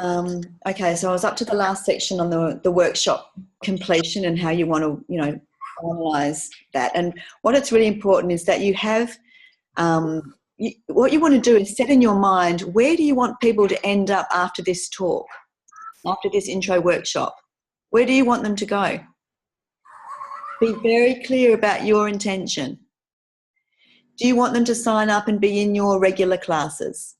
Okay, so I was up to the last section on the workshop completion and how you want to, finalise that. And what it's really important is that you have, what you want to do is set in your mind, where do you want people to end up after this talk, after this intro workshop? Where do you want them to go? Be very clear about your intention. Do you want them to sign up and be in your regular classes?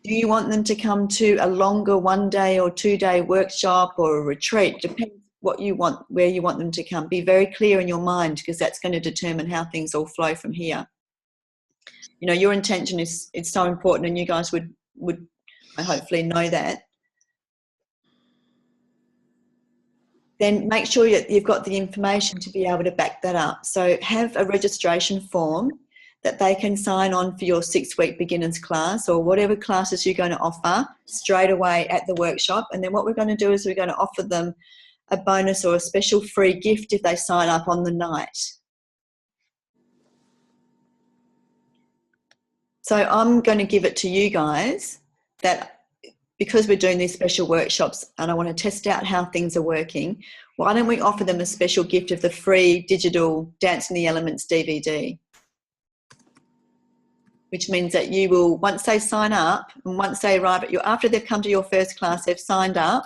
Do you want them to come to a longer 1-day or 2-day workshop or a retreat? Depends what you want, where you want them to come. Be very clear in your mind, because that's going to determine how things all flow from here. Your intention is so important, and you guys would hopefully know that. Then make sure that you've got the information to be able to back that up. So have a registration form that they can sign on for your 6-week beginners class or whatever classes you're going to offer straight away at the workshop. And then what we're going to do is we're going to offer them a bonus or a special free gift if they sign up on the night. So I'm going to give it to you guys that because we're doing these special workshops and I want to test out how things are working, why don't we offer them a special gift of the free digital Dance in the Elements DVD? Which means that you will, once they sign up and once they arrive at after they've come to your first class, they've signed up,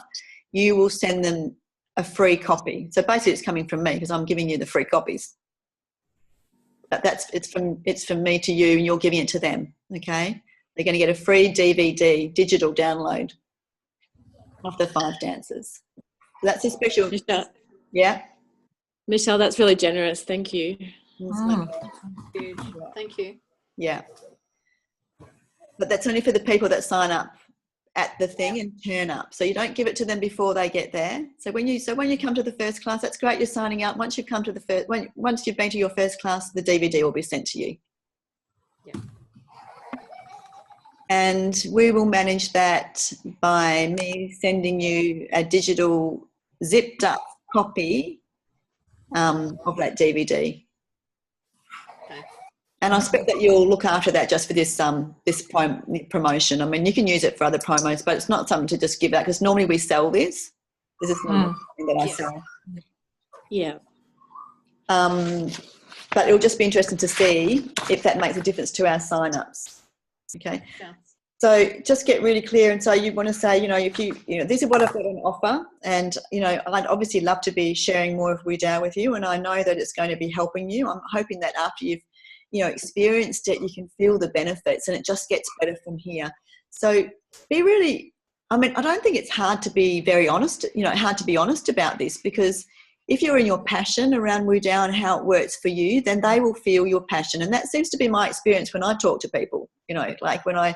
you will send them a free copy. So basically it's coming from me because I'm giving you the free copies. But it's from me to you and you're giving it to them, okay? They're going to get a free DVD, digital download of the 5 dances. So that's a special... Michelle. Yeah? Michelle, that's really generous. Thank you. Huge. Thank you. Yeah. But that's only for the people that sign up at the thing and turn up. So you don't give it to them before they get there. So when you come to the first class, that's great. You're signing up. Once you've come to once you've been to your first class, the DVD will be sent to you. Yeah. And we will manage that by me sending you a digital zipped up copy of that DVD. And I expect that you'll look after that just for this promotion. I mean, you can use it for other promos, but it's not something to just give out because normally we sell this. This is not something that I sell. Yeah. But it'll just be interesting to see if that makes a difference to our sign-ups. Okay. Yeah. So just get really clear. And so you want to say, if this is what I've got on offer. And, I'd obviously love to be sharing more of WeDAO with you. And I know that it's going to be helping you. I'm hoping that after you've experienced it, you can feel the benefits and it just gets better from here. So be really, I don't think it's hard to be very honest, hard to be honest about this, because if you're in your passion around WeDAO and how it works for you, then they will feel your passion. And that seems to be my experience when I talk to people, like when I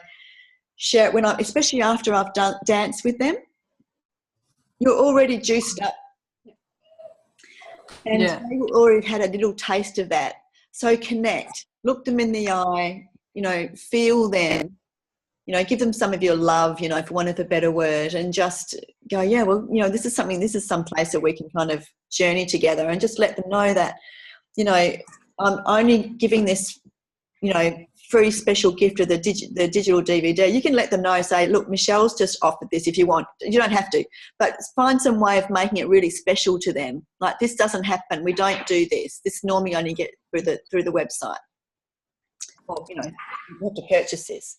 share, especially after I've danced with them, you're already juiced up. And they already had a little taste of that. So connect, look them in the eye, feel them, give them some of your love, for want of a better word, and just go, yeah, well, this is some place that we can kind of journey together, and just let them know that, I'm only giving this, free special gift of the digital DVD. You can let them know, say, look, Michelle's just offered this if you want. You don't have to, but find some way of making it really special to them. Like, this doesn't happen. We don't do this. This normally only get through the website. Or, you have to purchase this.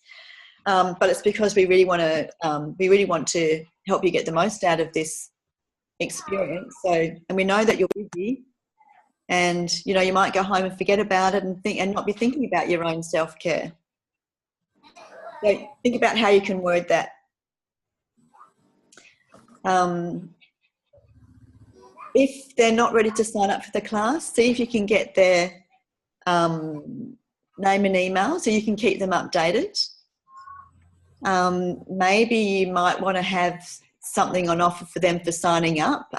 But it's because we really want to help you get the most out of this experience. So, and we know that you're busy. And, you might go home and forget about it and not be thinking about your own self-care. So think about how you can word that. If they're not ready to sign up for the class, see if you can get their name and email so you can keep them updated. Maybe you might want to have something on offer for them for signing up.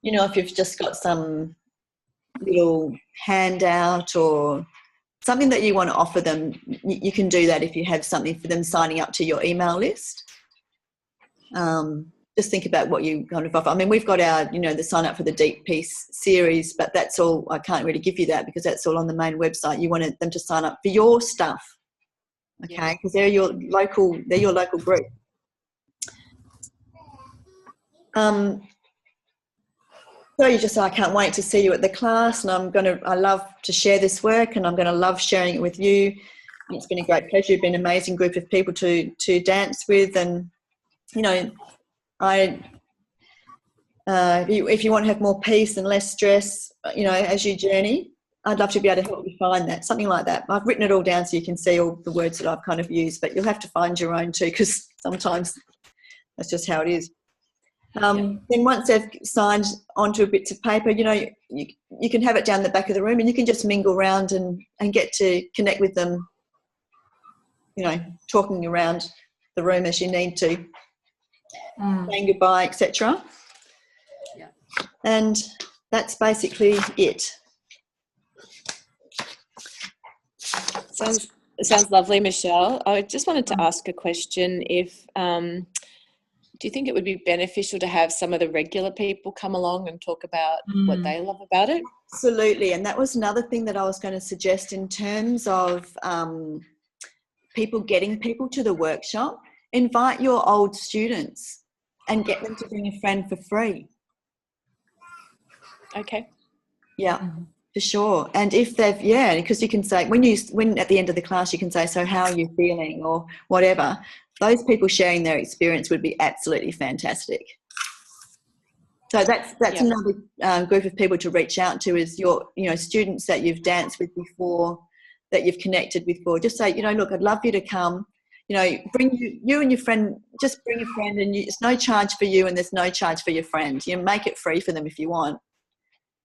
If you've just got some little handout or something that you want to offer them, you can do that if you have something for them signing up to your email list. Just think about what you kind of offer. We've got our, the sign up for the Deep Peace series, but that's all. I can't really give you that because that's all on the main website. You wanted them to sign up for your stuff. okay, because they're your local group. So you just say, I can't wait to see you at the class, and I love to share this work, and I'm going to love sharing it with you. And it's been a great pleasure. You've been an amazing group of people to dance with, and you know, if you want to have more peace and less stress, you know, as you journey, I'd love to be able to help you find that, something like that. I've written it all down so you can see all the words that I've kind of used, but you'll have to find your own too, because sometimes that's just how it is. Then once they've signed onto bits of paper, you know, you can have it down the back of the room, and you can just mingle around and get to connect with them, you know, talking around the room as you need to, saying goodbye, etc. Yeah. And that's basically it. Sounds lovely, Michelle. I just wanted to ask a question. If do you think it would be beneficial to have some of the regular people come along and talk about what they love about it? Absolutely. And that was another thing that I was going to suggest in terms of people getting people to the workshop. Invite your old students and get them to bring a friend for free. Okay. Yeah, for sure. And if they've, because you can say, when at the end of the class, you can say, so how are you feeling, or whatever. Those people sharing their experience would be absolutely fantastic. So that's another group of people to reach out to, is your, you know, students that you've danced with before, that you've connected with before. Just say, you know, look, I'd love you to come. You know, bring you and your friend. Just bring a friend, and it's no charge for you, and there's no charge for your friend. You make it free for them if you want.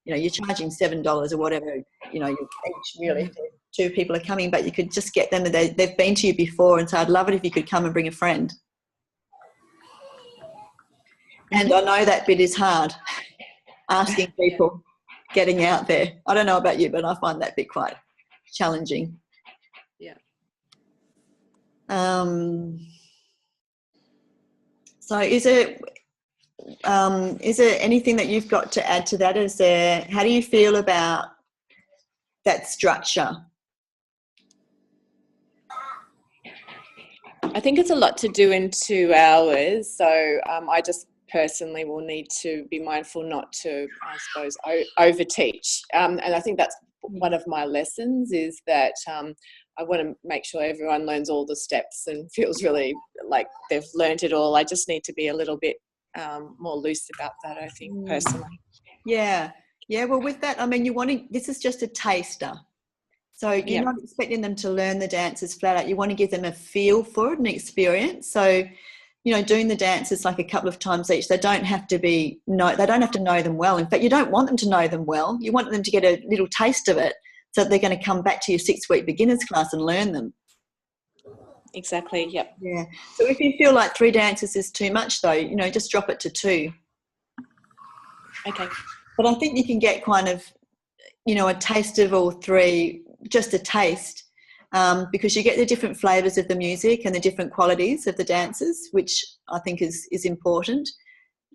You know, you're charging $7 or whatever. You know, you each really. Two people are coming, but you could just get them. They've been to you before, and so I'd love it if you could come and bring a friend. And I know that bit is hard, asking people, getting out there. I don't know about you, but I find that bit quite challenging. Yeah. So is there anything that you've got to add to that? How do you feel about that structure? I think it's a lot to do in 2 hours. So I just personally will need to be mindful not to, I suppose, over teach. And I think that's one of my lessons, is that I want to make sure everyone learns all the steps and feels really like they've learned it all. I just need to be a little bit more loose about that, I think, personally. Yeah. Well, with that, I mean, this is just a taster. So you're not expecting them to learn the dances flat out. You want to give them a feel for it, an experience. So, you know, doing the dances like a couple of times each. They don't have to know them well. In fact, you don't want them to know them well. You want them to get a little taste of it, so that they're going to come back to your 6-week beginners class and learn them. Exactly. Yep. Yeah. So if you feel like 3 dances is too much, though, you know, just drop it to 2. Okay. But I think you can get kind of, you know, a taste of all 3, just a taste, because you get the different flavours of the music and the different qualities of the dances, which I think is important.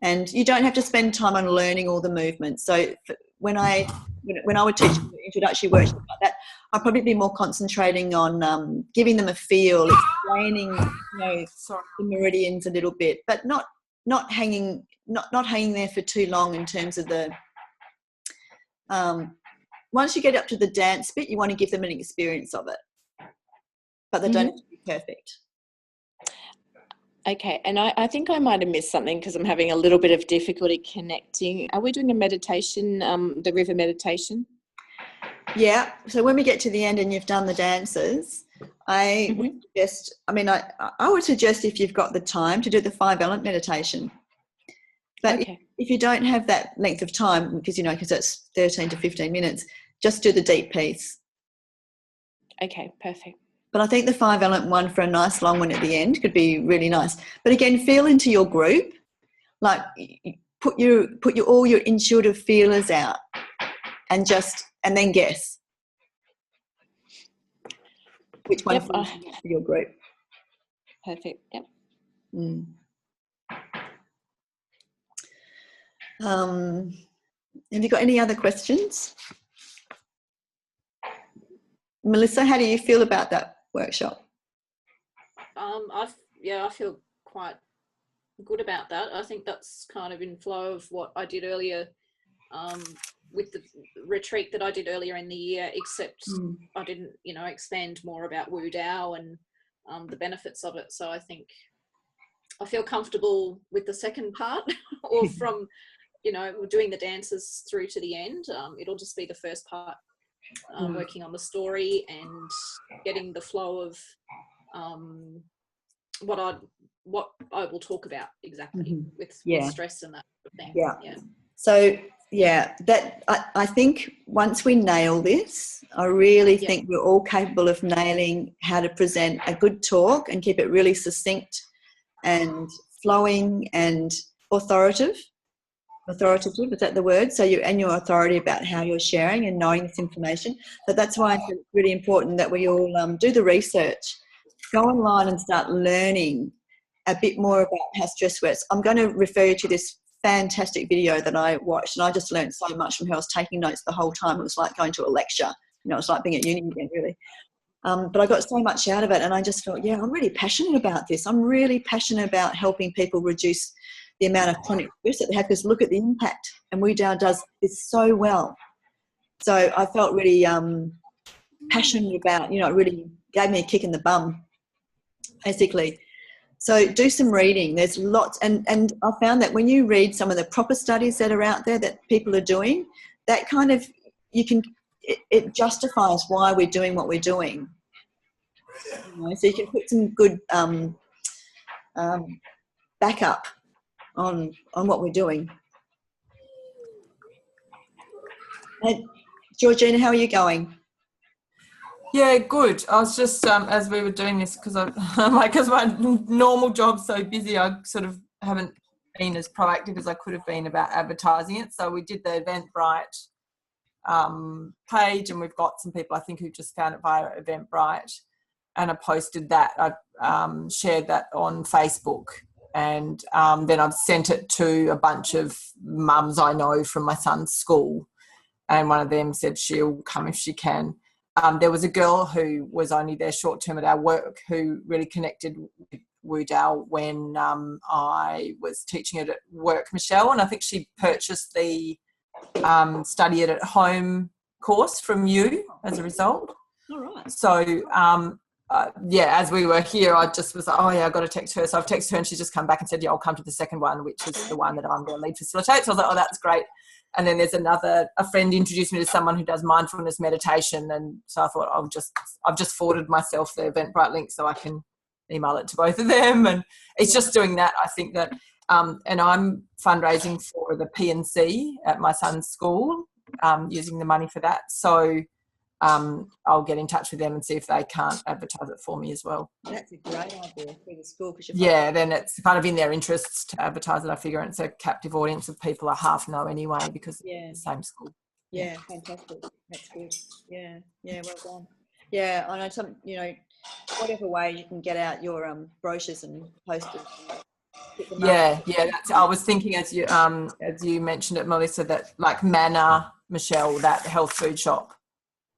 And you don't have to spend time on learning all the movements. So when I would teach introductory workshops like that, I'd probably be more concentrating on giving them a feel, explaining, you know, the meridians a little bit, but not hanging there for too long in terms of the. Once you get up to the dance bit, you want to give them an experience of it, but they don't have to be perfect. Okay, and I think I might have missed something because I'm having a little bit of difficulty connecting. Are we doing a meditation, the river meditation? Yeah, so when we get to the end and you've done the dances, I would suggest, if you've got the time, to do the 5-element meditation. But if you don't have that length of time, because that's 13 to 15 minutes, just do the deep piece. Okay, perfect. But I think the 5-element one for a nice long one at the end could be really nice. But again, feel into your group, like put all your intuitive feelers out, and then guess which one feels good for your group. Perfect. Yep. Have you got any other questions? Melissa, how do you feel about that workshop? I feel quite good about that. I think that's kind of in flow of what I did earlier with the retreat that I did earlier in the year, except I didn't, expand more about Wu Dao and the benefits of it. So I think I feel comfortable with the second part or from, doing the dances through to the end. It'll just be the first part, working on the story and getting the flow of what I will talk about exactly with stress and that sort of thing. Yeah. So that I think once we nail this, I really think we're all capable of nailing how to present a good talk and keep it really succinct and flowing and authoritative. Authoritative, is that the word? So and your authority about how you're sharing and knowing this information. But that's why I think it's really important that we all do the research, go online and start learning a bit more about how stress works. I'm going to refer you to this fantastic video that I watched, and I just learned so much from her. I was taking notes the whole time. It was like going to a lecture. It's like being at uni again, really. But I got so much out of it, and I just felt, I'm really passionate about this. I'm really passionate about helping people reduce the amount of chronic stress that they have, because look at the impact, and Wu Dao does this so well. So I felt really passionate about, it really gave me a kick in the bum, basically. So do some reading. There's lots, and I found that when you read some of the proper studies that are out there that people are doing, that kind of, it justifies why we're doing what we're doing. So you can put some good backup on what we're doing. And Georgina, how are you going? Yeah, good. I was just, as we were doing this, because my normal job's so busy, I sort of haven't been as proactive as I could have been about advertising it. So we did the Eventbrite page, and we've got some people, I think, who just found it via Eventbrite, and I posted that. I shared that on Facebook, and then I've sent it to a bunch of mums I know from my son's school, and one of them said she'll come if she can. There was a girl who was only there short term at our work who really connected with Wu Dao when I was teaching it at work, Michelle, and I think she purchased the study it at home course from you as a result. All right. So, as we were here, I just was like, I've got to text her. So I've texted her, and she's just come back and said, I'll come to the second one, which is the one that I'm going to lead facilitate. So I was like, that's great. And then there's a friend introduced me to someone who does mindfulness meditation. And so I thought I've just forwarded myself the Eventbrite link so I can email it to both of them. And it's just doing that. I think that, and I'm fundraising for the P&C at my son's school, using the money for that. So I'll get in touch with them and see if they can't advertise it for me as well. That's a great idea for the school. Then it's kind of in their interests to advertise it, I figure. And it's a captive audience of people I half know anyway, because it's the same school. Yeah, fantastic. That's good. Yeah, well done. Yeah, I know whatever way you can get out your brochures and posters. I was thinking as you mentioned it, Melissa, that like Manna, Michelle, that health food shop.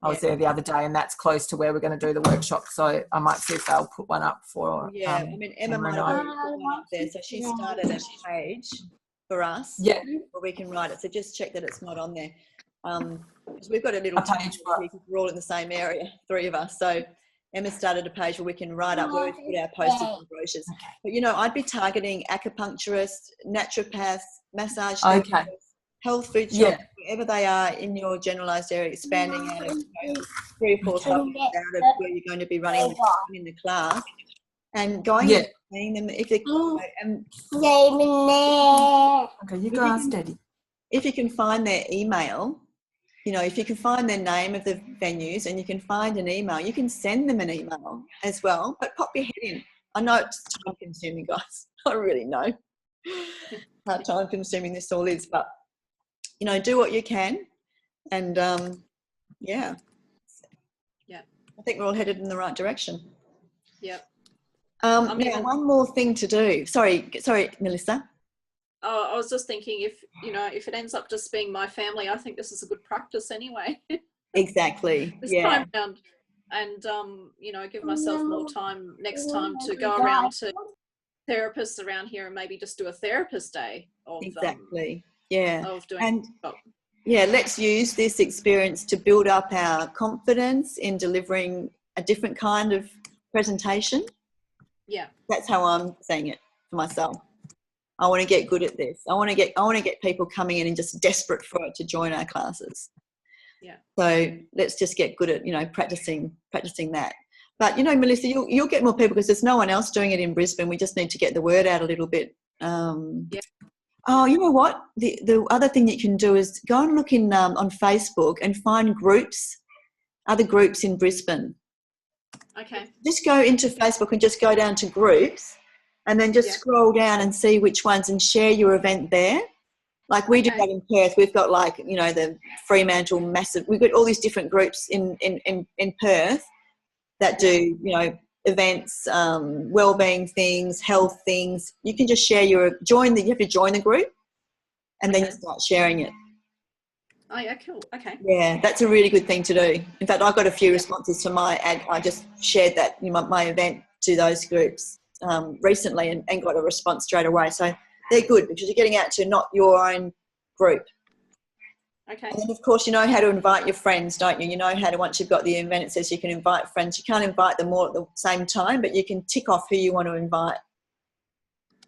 I was there the other day, and that's close to where we're going to do the workshop. So I might see if they'll put one up for. Emma might have put one up there. So she started a page for us. Yeah. Where we can write it. So just check that it's not on there. Because we've got a little page. We're all in the same area, three of us. So Emma started a page where we can write up where we put our posters and brochures. But I'd be targeting acupuncturists, naturopaths, massage therapists, health food shops, wherever they are in your generalised area, expanding out of 3 or 4 topics out of where you're going to be running in the class, and going and seeing them if they okay, you go ask Daddy. If you can find their email, if you can find their name of the venues and you can find an email, you can send them an email as well, but pop your head in. I know it's time consuming, guys. I really know how time consuming this all is, but do what you can, and I think we're all headed in the right direction. Now, one more thing to do. Sorry, Melissa. Oh, I was just thinking, if it ends up just being my family, I think this is a good practice anyway. Exactly. This time round. and you know, give myself more time next time to go around to therapists around here and maybe just do a therapist day of exactly. Yeah. Of doing and yeah, let's use this experience to build up our confidence in delivering a different kind of presentation. Yeah, that's how I'm saying it for myself. I want to get good at this. I want to get people coming in and just desperate for it to join our classes. Yeah. So let's just get good at, you know, practicing that. But, you know, Melissa, you'll get more people because there's no one else doing it in Brisbane. We just need to get the word out a little bit. Yeah. Oh, you know what? The other thing that you can do is go and look in on Facebook and find groups, other groups in Brisbane. Okay. Just go into Facebook and just go down to groups and then just scroll down and see which ones and share your event there. Like we do that in Perth. We've got, like, you know, the Fremantle massive. We've got all these different groups in Perth that do, you know, events, wellbeing things, health things. You can just share you have to join the group and then you start sharing it. Oh yeah, cool. Okay. Yeah, that's a really good thing to do. In fact, I got a few responses to my ad. I just shared that, you know, my event to those groups recently and got a response straight away. So they're good because you're getting out to not your own group. Okay. And then, of course, you know how to invite your friends, don't you? You know how to, once you've got the event, it says you can invite friends. You can't invite them all at the same time, but you can tick off who you want to invite.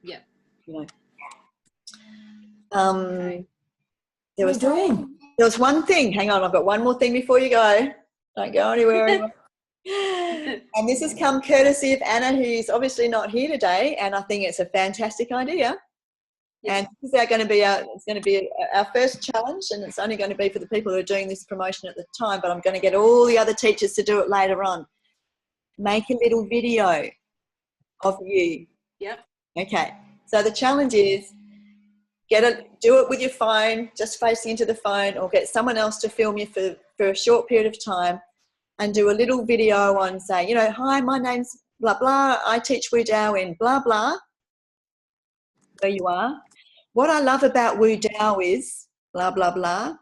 Yeah. You know. There was one thing. Hang on, I've got one more thing before you go. Don't go anywhere. And this has come courtesy of Anna, who's obviously not here today, and I think it's a fantastic idea. And this is going to be our first challenge, and it's only going to be for the people who are doing this promotion at the time, but I'm going to get all the other teachers to do it later on. Make a little video of you. Yep. Okay. So the challenge is do it with your phone, just facing into the phone, or get someone else to film you for a short period of time and do a little video on, say, you know, hi, my name's blah, blah. I teach Wu Dao in blah, blah, where you are. What I love about Wu Dao is blah, blah, blah.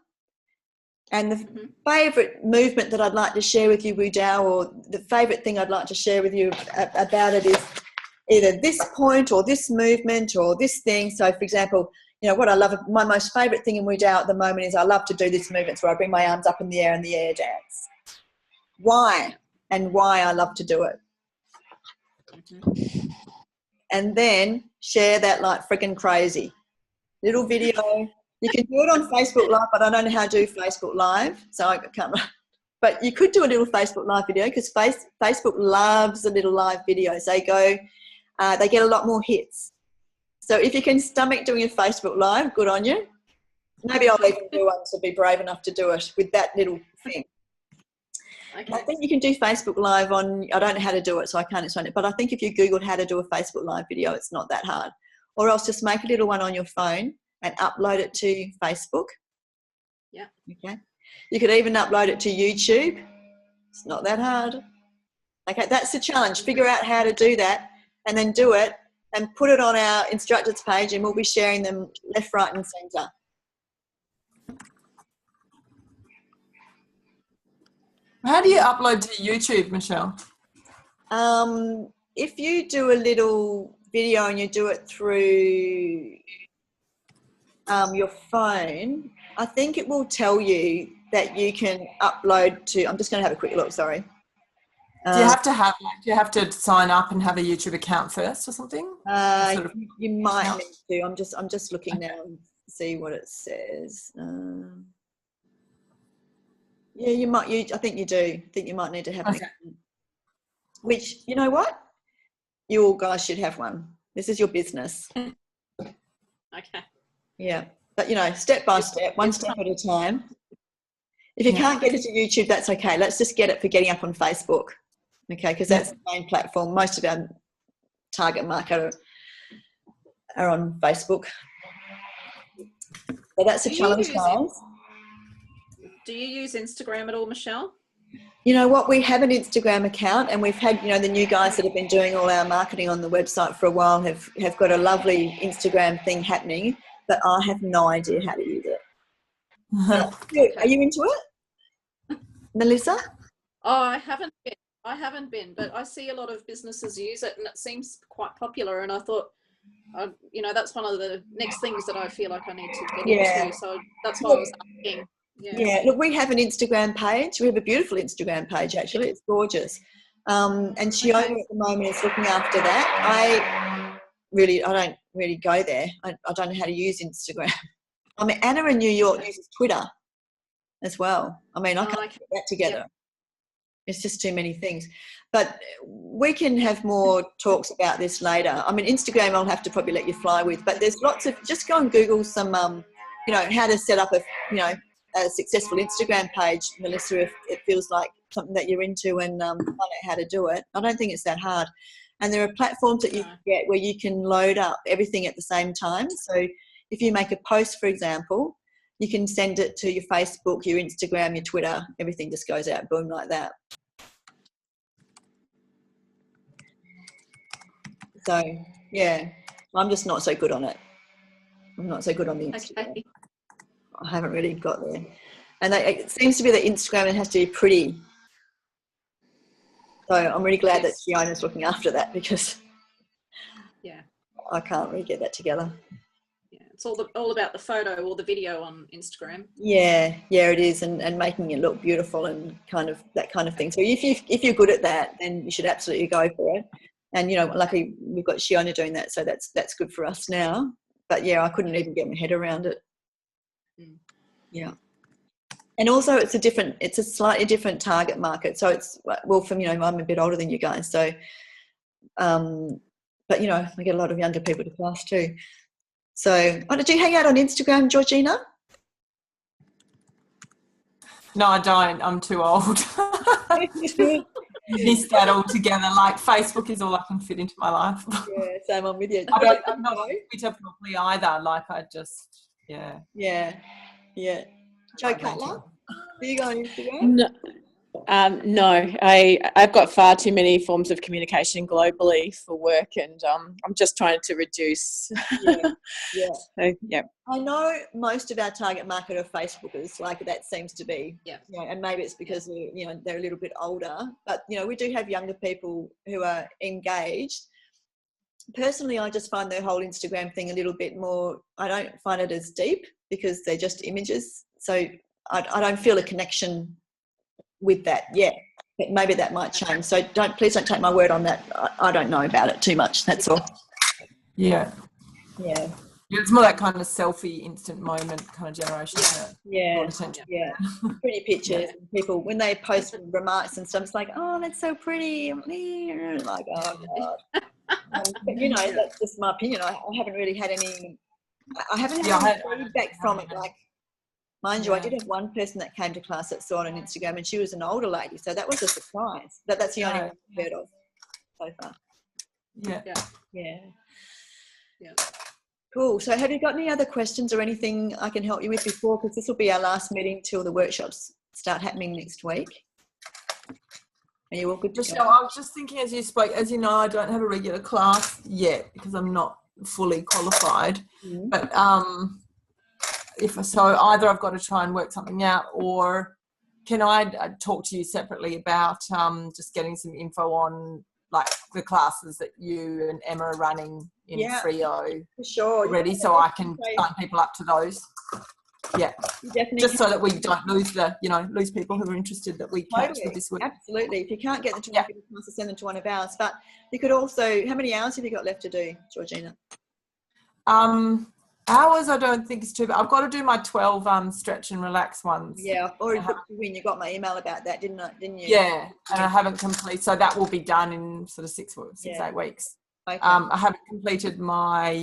And the favourite movement that I'd like to share with you, Wu Dao, or the favourite thing I'd like to share with you about it is either this point or this movement or this thing. So, for example, you know, what I love, my most favourite thing in Wu Dao at the moment is I love to do this movement where I bring my arms up in the air and the air dance. Why? And why I love to do it. And then share that like freaking crazy. Little video. You can do it on Facebook Live, but I don't know how to do Facebook Live, so I can't. But you could do a little Facebook Live video because Facebook loves the little live videos. They get a lot more hits. So if you can stomach doing a Facebook Live, good on you. Maybe I'll even do one to be brave enough to do it with that little thing. Okay. I think you can do Facebook Live on, I don't know how to do it, so I can't explain it, but I think if you Googled how to do a Facebook Live video, it's not that hard. Or else just make a little one on your phone and upload it to Facebook. Yeah. Okay. You could even upload it to YouTube. It's not that hard. Okay, that's the challenge. Figure out how to do that and then do it and put it on our instructors page, and we'll be sharing them left, right and centre. How do you upload to YouTube, Michelle? If you do a little video and you do it through your phone, I think it will tell you that you can upload to, I'm just going to have a quick look, sorry. Do you have to sign up and have a YouTube account first or something? You might need to. I'm just looking now and see what it says. Yeah, you might. I think you do. I think you might need to have an account. Which, you know what? You all guys should have one. This is your business. Okay. Yeah, but you know, step by step, one step at a time. If you can't get it to YouTube, that's okay. Let's just get it for getting up on Facebook, okay? Because that's the main platform. Most of our target market are on Facebook. So that's a challenge, guys. Do you use Instagram at all, Michelle? You know what? We have an Instagram account, and we've had, you know, the new guys that have been doing all our marketing on the website for a while have got a lovely Instagram thing happening, but I have no idea how to use it. Are you into it, Melissa? Oh, I haven't been. But I see a lot of businesses use it, and it seems quite popular. And I thought, that's one of the next things that I feel like I need to get into. So that's why I was asking. Yeah. Look, we have an Instagram page. We have a beautiful Instagram page, actually. It's gorgeous. And Shiona at the moment is looking after that. I don't really go there. I don't know how to use Instagram. I mean, Anna in New York uses Twitter as well. I mean, I can't put that together. Yep. It's just too many things. But we can have more talks about this later. I mean, Instagram I'll have to probably let you fly with, but there's lots of, just go and Google some, how to set up a successful Instagram page, Melissa, if it feels like something that you're into, and find out how to do it. I don't think it's that hard. And there are platforms that you can get where you can load up everything at the same time. So if you make a post, for example, you can send it to your Facebook, your Instagram, your Twitter, everything just goes out, boom, like that. So, yeah, I'm just not so good on it. I'm not so good on the Instagram. Okay. I haven't really got there. And it seems to be that Instagram, it has to be pretty. So I'm really glad that Fiona's looking after that, because I can't really get that together. Yeah, it's all about the photo or the video on Instagram. Yeah, it is, and making it look beautiful and kind of that kind of thing. So if you're good at that, then you should absolutely go for it. And luckily we've got Shiona doing that, so that's good for us now. But yeah, I couldn't even get my head around it. Yeah. And also it's a slightly different target market. So it's, well, from, I'm a bit older than you guys. So, but, I get a lot of younger people to class too. So, do you hang out on Instagram, Georgina? No, I don't. I'm too old. Missed that altogether. Like, Facebook is all I can fit into my life. Yeah, same on with you. I'm not on Twitter properly either. Like, I just, Yeah. Joe Cutler, do you go on Instagram? No. No, I've got far too many forms of communication globally for work, and I'm just trying to reduce. Yeah. So, yeah. I know most of our target market are Facebookers, like that seems to be. Yeah. And maybe it's because they're a little bit older, but we do have younger people who are engaged. Personally, I just find the whole Instagram thing a little bit more. I don't find it as deep because they're just images, so I don't feel a connection with that yet, but maybe that might change. So please don't take my word on that. I don't know about it too much, that's all. Yeah, it's more that kind of selfie instant moment kind of generation. Pretty pictures. And people, when they post remarks and stuff, it's like, oh, that's so pretty, like, oh God. But that's just my opinion. I haven't really had any feedback from it, like, mind you, I did have one person that came to class that saw it on Instagram, and she was an older lady, so that was a surprise. But that's the only one I've heard of so far. Yeah. Cool. So have you got any other questions or anything I can help you with before? Because this will be our last meeting till the workshops start happening next week. Are you all good to go? I was just thinking as you spoke, as you know, I don't have a regular class yet because I'm not fully qualified. Mm-hmm. But either I've got to try and work something out, or can I talk to you separately about just getting some info on like the classes that you and Emma are running in Frio already, so I can sign people up to those. Yeah, just so that we don't lose people who are interested that we catch for this week. Absolutely. If you can't get them to one of your classes, send them to one of ours. But you could also, how many hours have you got left to do, Georgina? Hours I don't think it's too bad. I've got to do my 12 stretch and relax ones. Yeah, I've already booked you in. You got my email about that, didn't you? Yeah, and I haven't completed, so that will be done in sort of 8 weeks. Okay. I haven't completed my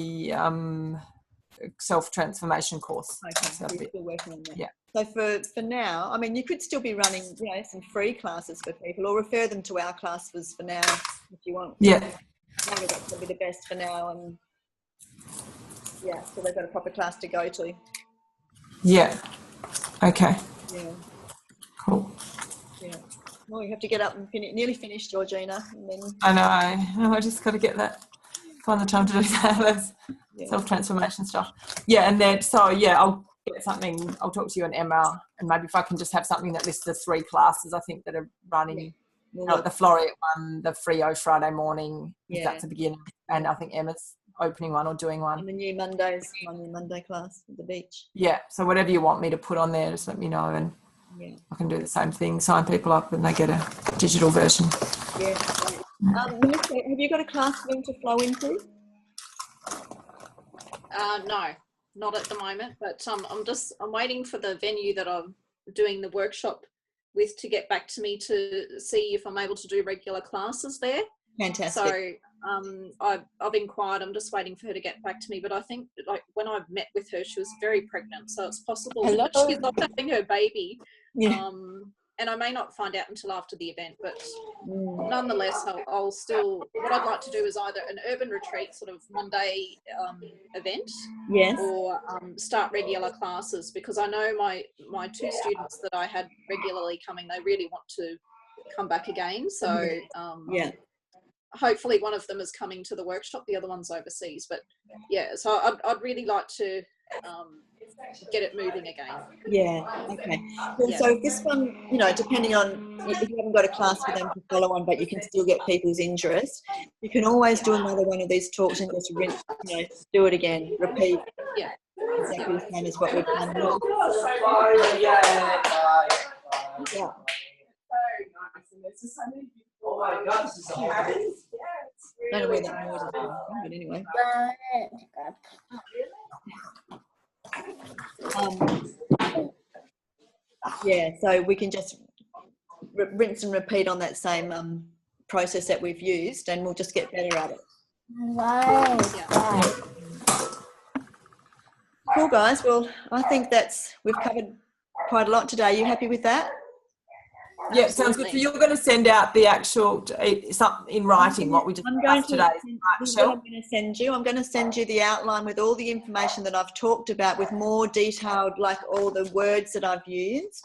self-transformation course. Okay, so you're still working on that. Yeah. So for now, I mean, you could still be running, some free classes for people, or refer them to our classes for now if you want. Yeah. Maybe that's probably the best for now, and so they've got a proper class to go to. Yeah. Okay. Yeah. Cool. Yeah. Well, you have to get up and nearly finish, Georgina. And then... I know. I just got to find the time to do that. Self-transformation stuff. Yeah, and then, I'll get something. I'll talk to you and Emma, and maybe if I can just have something that lists the 3 classes I think that are running. The Floriat one, the Frio Friday morning, if that's a beginner, and I think Emma's opening one or doing one. And the new Monday class at the beach. Yeah, so whatever you want me to put on there, just let me know, and I can do the same thing, sign people up and they get a digital version. Yeah. Melissa, have you got a class for them to flow into? No, not at the moment, but I'm waiting for the venue that I'm doing the workshop with to get back to me to see if I'm able to do regular classes there. Fantastic. So I've inquired. I'm just waiting for her to get back to me. But I think, like, when I met with her, she was very pregnant, so it's possible that she's not having her baby. Yeah. And I may not find out until after the event, but nonetheless, I'll still. What I'd like to do is either an urban retreat, sort of Monday event, or start regular classes, because I know my 2 students that I had regularly coming, they really want to come back again. So hopefully one of them is coming to the workshop, the other one's overseas. But so I'd really like to get it moving again. Yeah, okay. Well, so this one, depending on if you haven't got a class for them to follow on, but you can still get people's interest, you can always do another one of these talks and just rinse, do it again, repeat. Yeah. Exactly the same as what we've done. Yeah. Oh my God, this is so happy. I don't know where that noise is coming from, but anyway. So we can just rinse and repeat on that same process that we've used, and we'll just get better at it. Cool, guys. Well, I think we've covered quite a lot today. You happy with that? Yeah, sounds good. So you're going to send out the actual something in writing, what we discussed today. I'm going to send you the outline with all the information that I've talked about, with more detailed, like all the words that I've used.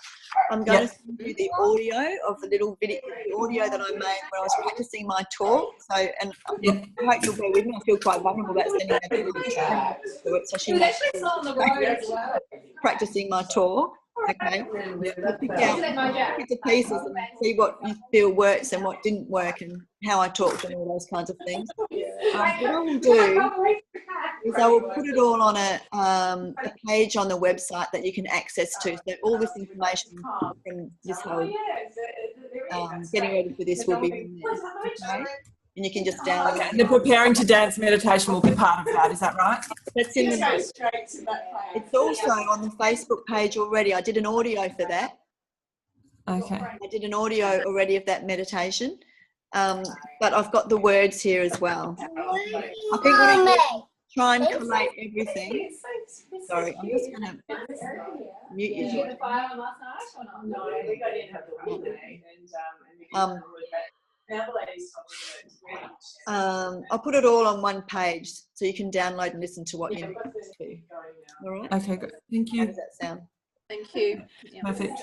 I'm going to send you the audio of the little video, the audio that I made when I was practicing my talk. So, and I hope you'll bear with me. I feel quite vulnerable about sending that to it. So she knows practicing my talk. Okay, pick the pieces and see what you feel works and what didn't work, and how I talked and all those kinds of things. What I will do is I will put it all on a page on the website that you can access to. So all this information from this whole getting ready for this will be in there. Okay? And you can just download it. The preparing to dance meditation will be part of that, is that right? That's in the notes. It's also on the Facebook page already. I did an audio for that. Okay. I did an audio already of that meditation. But I've got the words here as well. I think we're going to try and collate everything. Sorry, I'm just going to mute you. I'll put it all on one page so you can download and listen to what you need to. All right? Okay, good. Thank you. How does that sound? Thank you. Perfect.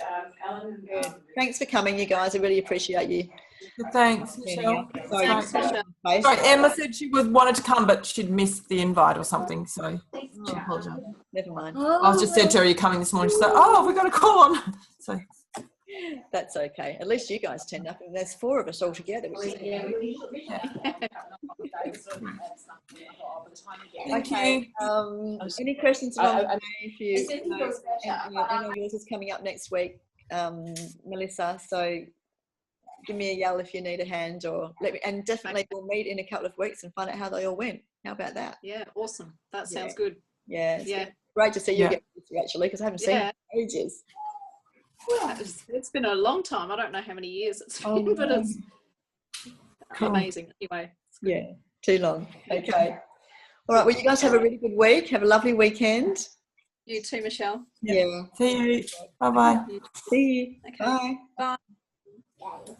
Good. Thanks for coming, you guys. I really appreciate you. Good, thanks, Michelle. Sorry, Sorry, Emma said she wanted to come, but she'd missed the invite or something, so she apologised. Never mind. I was just said to her, "Are you coming this morning?" She said, "Oh, we got a call on." So that's okay. At least you guys turned up, and there's 4 of us all together. Which is Thank you. Any questions along the way? If you, yours is coming up next week, Melissa. So give me a yell if you need a hand, or let me. And definitely, we'll meet in a couple of weeks and find out how they all went. How about that? Yeah, awesome. That sounds good. Yeah, great to see you again, actually, because I haven't seen you in ages. Well, it's been a long time. I don't know how many years it's been, but it's amazing. Anyway. Yeah, too long. Okay. All right. Well, you guys have a really good week. Have a lovely weekend. You too, Michelle. Yeah. See you. Bye-bye. See you. Okay. Bye. Bye.